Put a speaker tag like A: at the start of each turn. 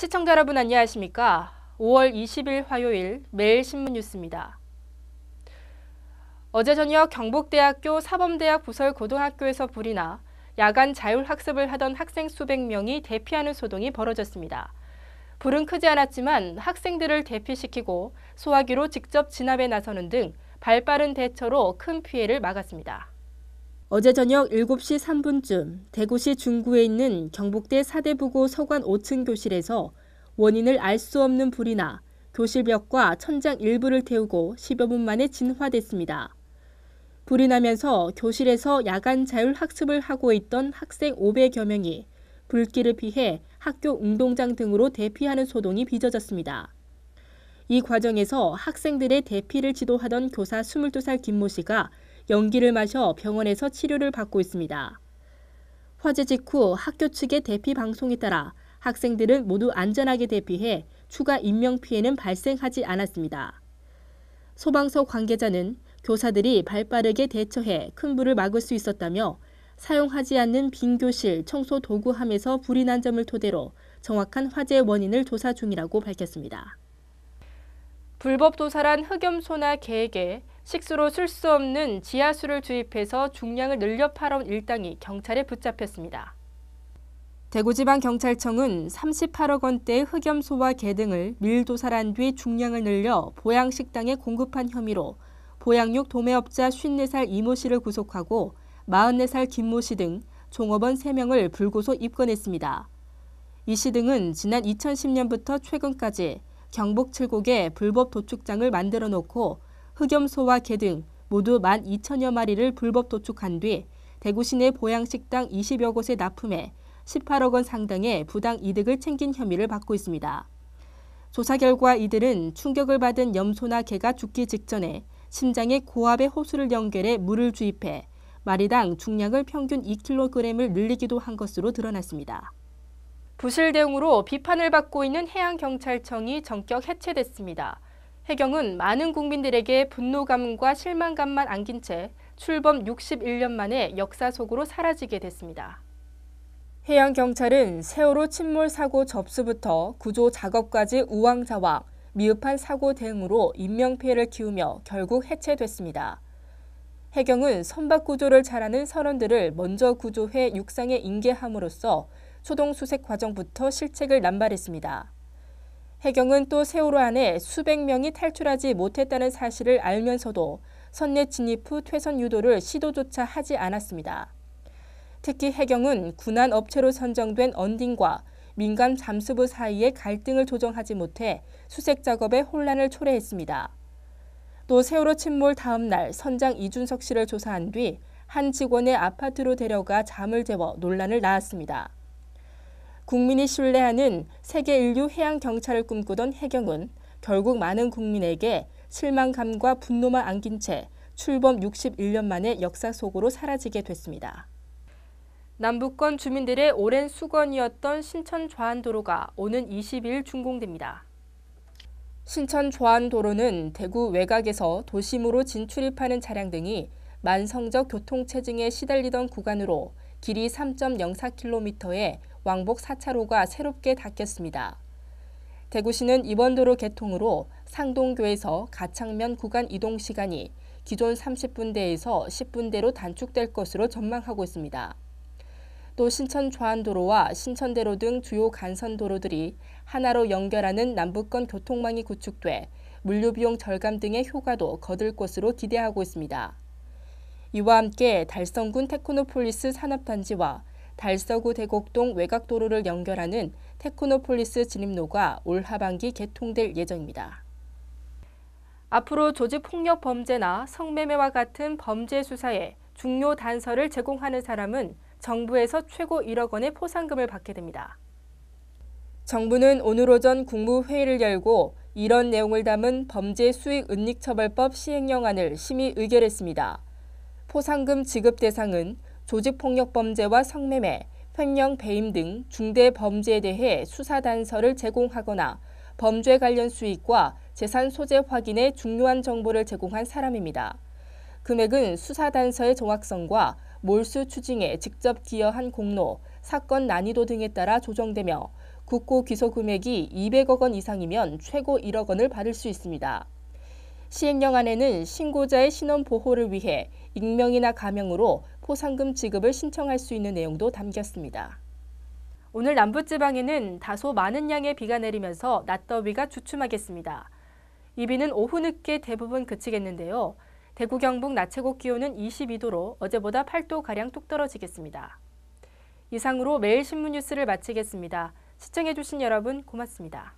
A: 시청자 여러분 안녕하십니까? 5월 20일 화요일 매일신문 뉴스입니다. 어제 저녁 경북대학교 사범대학 부설고등학교에서 불이 나 야간 자율학습을 하던 학생 수백 명이 대피하는 소동이 벌어졌습니다. 불은 크지 않았지만 학생들을 대피시키고 소화기로 직접 진압에 나서는 등 발빠른 대처로 큰 피해를 막았습니다. 어제 저녁 7시 3분쯤 대구시 중구에 있는 경북대 사대부고 서관 5층 교실에서 원인을 알 수 없는 불이 나 교실 벽과 천장 일부를 태우고 10여 분 만에 진화됐습니다. 불이 나면서 교실에서 야간 자율학습을 하고 있던 학생 500여 명이 불길을 피해 학교 운동장 등으로 대피하는 소동이 빚어졌습니다. 이 과정에서 학생들의 대피를 지도하던 교사 22살 김모 씨가 연기를 마셔 병원에서 치료를 받고 있습니다. 화재 직후 학교 측의 대피 방송에 따라 학생들은 모두 안전하게 대피해 추가 인명피해는 발생하지 않았습니다. 소방서 관계자는 교사들이 발빠르게 대처해 큰 불을 막을 수 있었다며 사용하지 않는 빈 교실 청소 도구함에서 불이 난 점을 토대로 정확한 화재 원인을 조사 중이라고 밝혔습니다. 불법 도살한 흑염소나 개에게 식수로 쓸 수 없는 지하수를 주입해서 중량을 늘려 팔아온 일당이 경찰에 붙잡혔습니다. 대구지방경찰청은 38억 원대의 흑염소와 개 등을 밀도살한 뒤 중량을 늘려 보양식당에 공급한 혐의로 보양육 도매업자 54살 이모 씨를 구속하고 44살 김모 씨 등 종업원 3명을 불구속 입건했습니다. 이 씨 등은 지난 2010년부터 최근까지 경북 7곳에 불법 도축장을 만들어 놓고 흑염소와 개 등 모두 12,000여 마리를 불법 도축한 뒤 대구 시내 보양식당 20여 곳에 납품해 18억 원 상당의 부당 이득을 챙긴 혐의를 받고 있습니다. 조사 결과 이들은 충격을 받은 염소나 개가 죽기 직전에 심장에 고압의 호수를 연결해 물을 주입해 마리당 중량을 평균 2kg을 늘리기도 한 것으로 드러났습니다. 부실 대응으로 비판을 받고 있는 해양경찰청이 전격 해체됐습니다. 해경은 많은 국민들에게 분노감과 실망감만 안긴 채 출범 61년 만에 역사 속으로 사라지게 됐습니다. 해양경찰은 세월호 침몰 사고 접수부터 구조 작업까지 우왕좌왕, 미흡한 사고 대응으로 인명피해를 키우며 결국 해체됐습니다. 해경은 선박 구조를 잘하는 선원들을 먼저 구조해 육상에 인계함으로써 초동 수색 과정부터 실책을 남발했습니다. 해경은 또 세월호 안에 수백 명이 탈출하지 못했다는 사실을 알면서도 선내 진입 후 퇴선 유도를 시도조차 하지 않았습니다. 특히 해경은 군안 업체로 선정된 언딩과 민간 잠수부 사이의 갈등을 조정하지 못해 수색 작업에 혼란을 초래했습니다. 또 세월호 침몰 다음 날 선장 이준석 씨를 조사한 뒤 한 직원의 아파트로 데려가 잠을 재워 논란을 낳았습니다. 국민이 신뢰하는 세계 인류 해양 경찰을 꿈꾸던 해경은 결국 많은 국민에게 실망감과 분노만 안긴 채 출범 61년 만에 역사 속으로 사라지게 됐습니다. 남부권 주민들의 오랜 수건이었던 신천 좌안도로가 오는 22일 준공됩니다. 신천 좌안도로는 대구 외곽에서 도심으로 진출입하는 차량 등이 만성적 교통체증에 시달리던 구간으로 길이 3.04km의 왕복 4차로가 새롭게 닫혔습니다. 대구시는 이번 도로 개통으로 상동교에서 가창면 구간 이동 시간이 기존 30분대에서 10분대로 단축될 것으로 전망하고 있습니다. 또 신천 좌안도로와 신천대로 등 주요 간선도로들이 하나로 연결하는 남부권 교통망이 구축돼 물류비용 절감 등의 효과도 거둘 것으로 기대하고 있습니다. 이와 함께 달성군 테크노폴리스 산업단지와 달서구 대곡동 외곽도로를 연결하는 테크노폴리스 진입로가 올 하반기 개통될 예정입니다. 앞으로 조직폭력 범죄나 성매매와 같은 범죄 수사에 중요 단서를 제공하는 사람은 정부에서 최고 1억 원의 포상금을 받게 됩니다. 정부는 오늘 오전 국무회의를 열고 이런 내용을 담은 범죄 수익 은닉처벌법 시행령안을 심의 의결했습니다. 포상금 지급 대상은 조직폭력 범죄와 성매매, 횡령, 배임 등 중대 범죄에 대해 수사 단서를 제공하거나 범죄 관련 수익과 재산 소재 확인에 중요한 정보를 제공한 사람입니다. 금액은 수사 단서의 정확성과 몰수 추징에 직접 기여한 공로, 사건 난이도 등에 따라 조정되며 국고 기소 금액이 200억 원 이상이면 최고 1억 원을 받을 수 있습니다. 시행령 안에는 신고자의 신원 보호를 위해 익명이나 가명으로 포상금 지급을 신청할 수 있는 내용도 담겼습니다. 오늘 남부지방에는 다소 많은 양의 비가 내리면서 낮더위가 주춤하겠습니다. 이 비는 오후 늦게 대부분 그치겠는데요. 대구 경북 낮 최고 기온은 22도로 어제보다 8도가량 뚝 떨어지겠습니다. 이상으로 매일 신문 뉴스를 마치겠습니다. 시청해주신 여러분 고맙습니다.